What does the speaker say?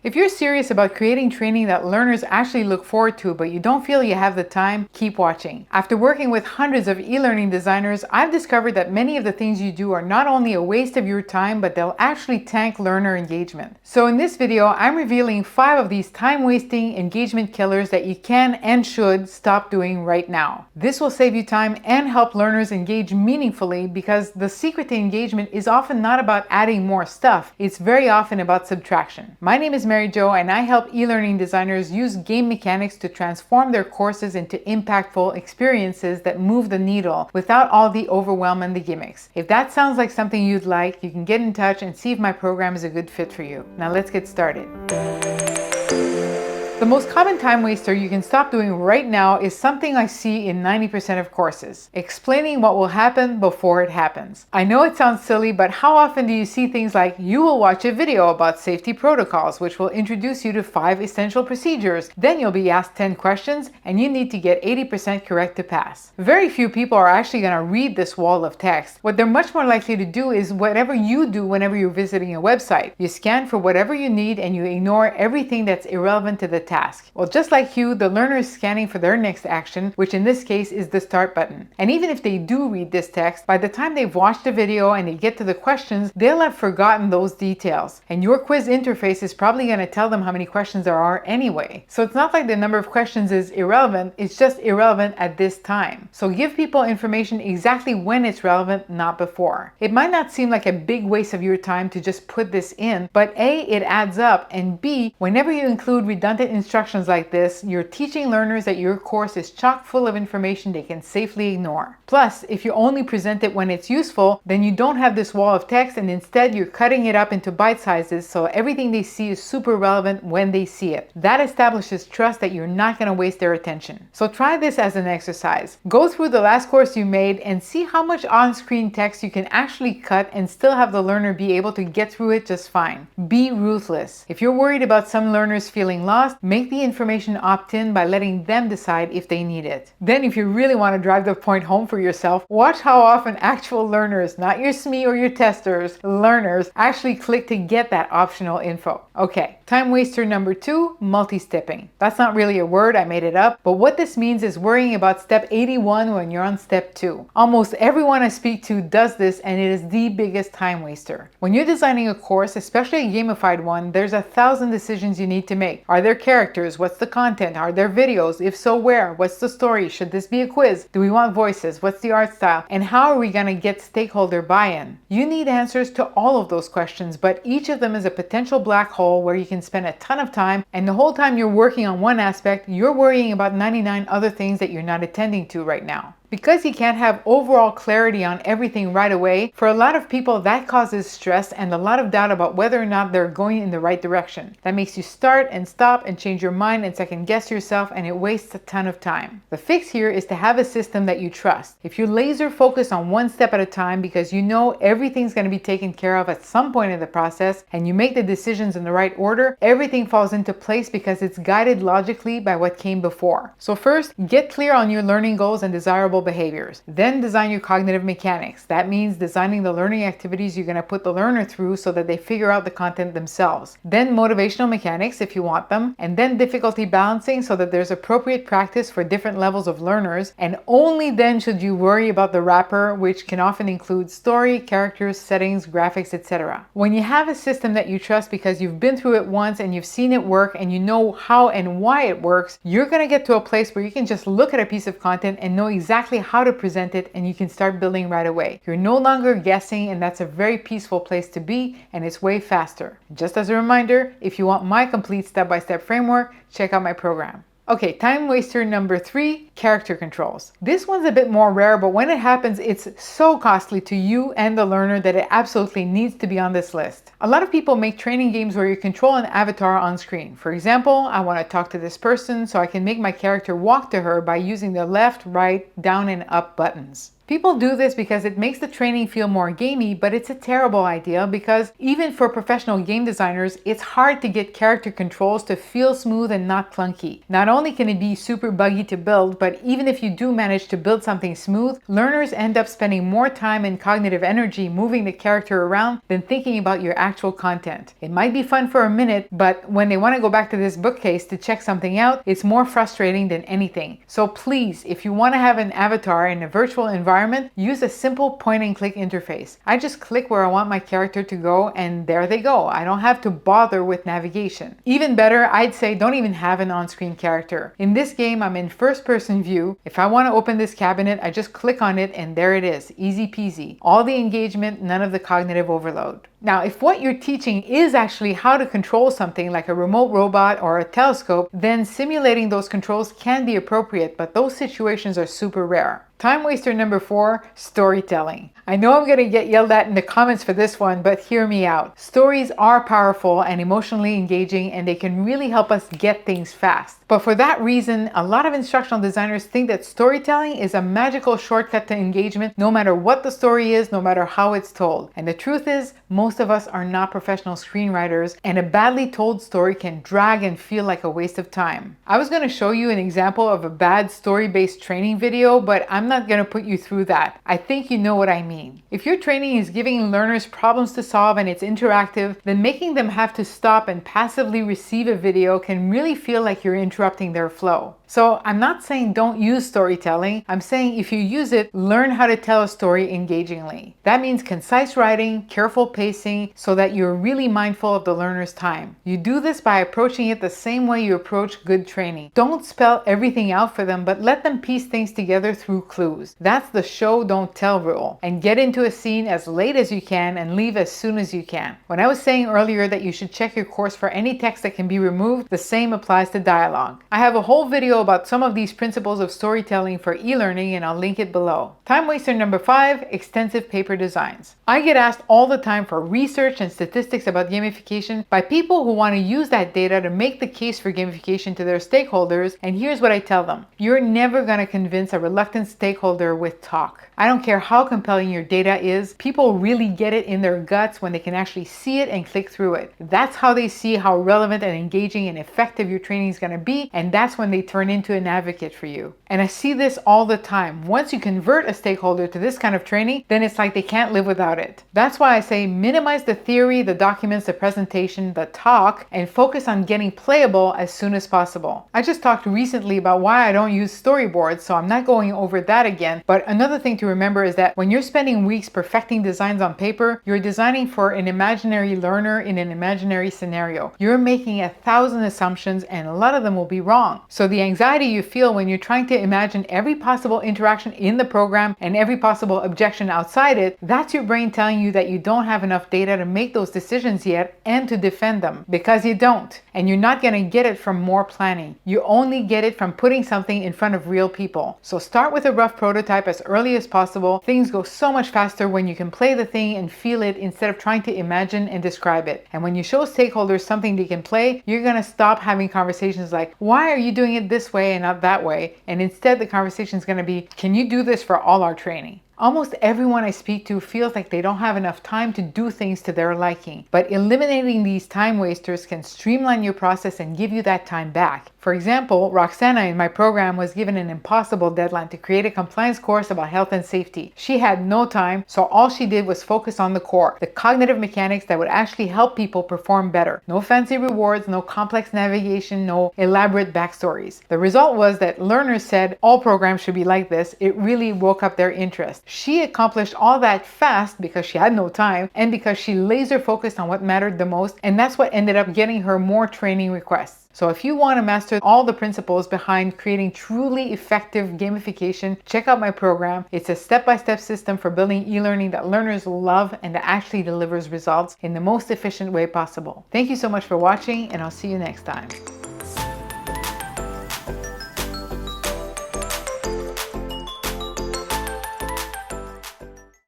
If you're serious about creating training that learners actually look forward to, but you don't feel you have the time, keep watching. After working with hundreds of e-learning designers, I've discovered that many of the things you do are not only a waste of your time, but they'll actually tank learner engagement. So in this video, I'm revealing 5 of these time-wasting engagement killers that you can and should stop doing right now. This will save you time and help learners engage meaningfully, because the secret to engagement is often not about adding more stuff. It's very often about subtraction. My name is Mary Jo, and I help e-learning designers use game mechanics to transform their courses into impactful experiences that move the needle without all the overwhelm and the gimmicks. If that sounds like something you'd like, you can get in touch and see if my program is a good fit for you. Now let's get started. The most common time waster you can stop doing right now is something I see in 90% of courses: explaining what will happen before it happens. I know it sounds silly, but how often do you see things like, you will watch a video about safety protocols, which will introduce you to 5 essential procedures. Then you'll be asked 10 questions, and you need to get 80% correct to pass. Very few people are actually going to read this wall of text. What they're much more likely to do is whatever you do whenever you're visiting a website. You scan for whatever you need, and you ignore everything that's irrelevant to the task. Well, just like you, the learner is scanning for their next action, which in this case is the start button. And even if they do read this text, by the time they've watched the video and they get to the questions, they'll have forgotten those details. And your quiz interface is probably going to tell them how many questions there are anyway. So it's not like the number of questions is irrelevant, it's just irrelevant at this time. So give people information exactly when it's relevant, not before. It might not seem like a big waste of your time to just put this in, but A, it adds up, and B, whenever you include redundant instructions like this, you're teaching learners that your course is chock full of information they can safely ignore. Plus, if you only present it when it's useful, then you don't have this wall of text, and instead you're cutting it up into bite sizes so everything they see is super relevant when they see it. That establishes trust that you're not going to waste their attention. So try this as an exercise. Go through the last course you made and see how much on-screen text you can actually cut and still have the learner be able to get through it just fine. Be ruthless. If you're worried about some learners feeling lost, make the information opt-in by letting them decide if they need it. Then if you really want to drive the point home for yourself, watch how often actual learners, not your SME or your testers, learners actually click to get that optional info. Okay, time waster number 2, multistepping. That's not really a word, I made it up, but what this means is worrying about step 81 when you're on step 2. Almost everyone I speak to does this, and it is the biggest time waster. When you're designing a course, especially a gamified one, there's 1,000 decisions you need to make. Are there characters? What's the content? Are there videos? If so, where? What's the story? Should this be a quiz? Do we want voices? What's the art style? And how are we going to get stakeholder buy-in? You need answers to all of those questions, but each of them is a potential black hole where you can spend a ton of time, and the whole time you're working on one aspect, you're worrying about 99 other things that you're not attending to right now. Because you can't have overall clarity on everything right away, for a lot of people that causes stress and a lot of doubt about whether or not they're going in the right direction. That makes you start and stop and change your mind and second guess yourself, and it wastes a ton of time. The fix here is to have a system that you trust. If you laser focus on one step at a time because you know everything's going to be taken care of at some point in the process, and you make the decisions in the right order, everything falls into place because it's guided logically by what came before. So first, get clear on your learning goals and desirable behaviors. Then design your cognitive mechanics. That means designing the learning activities you're going to put the learner through so that they figure out the content themselves. Then motivational mechanics if you want them, and then difficulty balancing so that there's appropriate practice for different levels of learners, and only then should you worry about the wrapper, which can often include story, characters, settings, graphics, etc. When you have a system that you trust because you've been through it once and you've seen it work and you know how and why it works, you're going to get to a place where you can just look at a piece of content and know exactly how to present it, and you can start building right away. You're no longer guessing, and that's a very peaceful place to be, and it's way faster. Just as a reminder, if you want my complete step-by-step framework, check out my program. Okay, time waster number 3, character controls. This one's a bit more rare, but when it happens, it's so costly to you and the learner that it absolutely needs to be on this list. A lot of people make training games where you control an avatar on screen. For example, I want to talk to this person, so I can make my character walk to her by using the left, right, down, and up buttons. People do this because it makes the training feel more gamey, but it's a terrible idea because even for professional game designers, it's hard to get character controls to feel smooth and not clunky. Not only can it be super buggy to build, but but even if you do manage to build something smooth, learners end up spending more time and cognitive energy moving the character around than thinking about your actual content. It might be fun for a minute, but when they want to go back to this bookcase to check something out, it's more frustrating than anything. So please, if you want to have an avatar in a virtual environment, use a simple point and click interface. I just click where I want my character to go and there they go. I don't have to bother with navigation. Even better, I'd say don't even have an on-screen character. In this game, I'm in first-person view. If I want to open this cabinet, I just click on it and there it is. Easy peasy. All the engagement, none of the cognitive overload. Now, if what you're teaching is actually how to control something like a remote robot or a telescope, then simulating those controls can be appropriate, but those situations are super rare. Time waster number 4, storytelling. I know I'm going to get yelled at in the comments for this one, but hear me out. Stories are powerful and emotionally engaging, and they can really help us get things fast. But for that reason, a lot of instructional designers think that storytelling is a magical shortcut to engagement, no matter what the story is, no matter how it's told. And the truth is, most of us are not professional screenwriters, and a badly told story can drag and feel like a waste of time. I was going to show you an example of a bad story-based training video, but I'm not going to put you through that. I think you know what I mean. If your training is giving learners problems to solve and it's interactive, then making them have to stop and passively receive a video can really feel like you're interrupting their flow. So I'm not saying don't use storytelling. I'm saying if you use it, learn how to tell a story engagingly. That means concise writing, careful pacing, so that you're really mindful of the learner's time. You do this by approaching it the same way you approach good training. Don't spell everything out for them, but let them piece things together through clues. That's the show don't tell rule. And get into a scene as late as you can and leave as soon as you can. When I was saying earlier that you should check your course for any text that can be removed, the same applies to dialogue. I have a whole video about some of these principles of storytelling for e-learning, and I'll link it below. Time waster number 5, extensive paper designs. I get asked all the time for research and statistics about gamification by people who want to use that data to make the case for gamification to their stakeholders, and here's what I tell them. You're never going to convince a reluctant stakeholder with talk. I don't care how compelling your data is, people really get it in their guts when they can actually see it and click through it. That's how they see how relevant and engaging and effective your training is going to be, and that's when they turn into an advocate for you. And I see this all the time. Once you convert a stakeholder to this kind of training, then it's like they can't live without it. That's why I say minimize the theory, the documents, the presentation, the talk, and focus on getting playable as soon as possible. I just talked recently about why I don't use storyboards, so I'm not going over that again, but another thing to remember is that when you're spending weeks perfecting designs on paper, you're designing for an imaginary learner in an imaginary scenario. You're making 1,000 assumptions and a lot of them will be wrong. So the anxiety you feel when you're trying to imagine every possible interaction in the program and every possible objection outside it, that's your brain telling you that you don't have enough data to make those decisions yet and to defend them, because you don't. And you're not going to get it from more planning. You only get it from putting something in front of real people. So start with a rough prototype as early as possible. Things go so much faster when you can play the thing and feel it instead of trying to imagine and describe it. And when you show stakeholders something they can play, you're going to stop having conversations like, why are you doing it this way and not that way? And instead the conversation is going to be, can you do this for all our training? Almost everyone I speak to feels like they don't have enough time to do things to their liking, but eliminating these time wasters can streamline your process and give you that time back. For example, Roxana in my program was given an impossible deadline to create a compliance course about health and safety. She had no time, so all she did was focus on the core, the cognitive mechanics that would actually help people perform better. No fancy rewards, no complex navigation, no elaborate backstories. The result was that learners said all programs should be like this. It really woke up their interest. She accomplished all that fast because she had no time and because she laser focused on what mattered the most, and that's what ended up getting her more training requests. So if you want to master all the principles behind creating truly effective gamification, check out my program. It's a step-by-step system for building e-learning that learners love and that actually delivers results in the most efficient way possible. Thank you so much for watching, and I'll see you next time.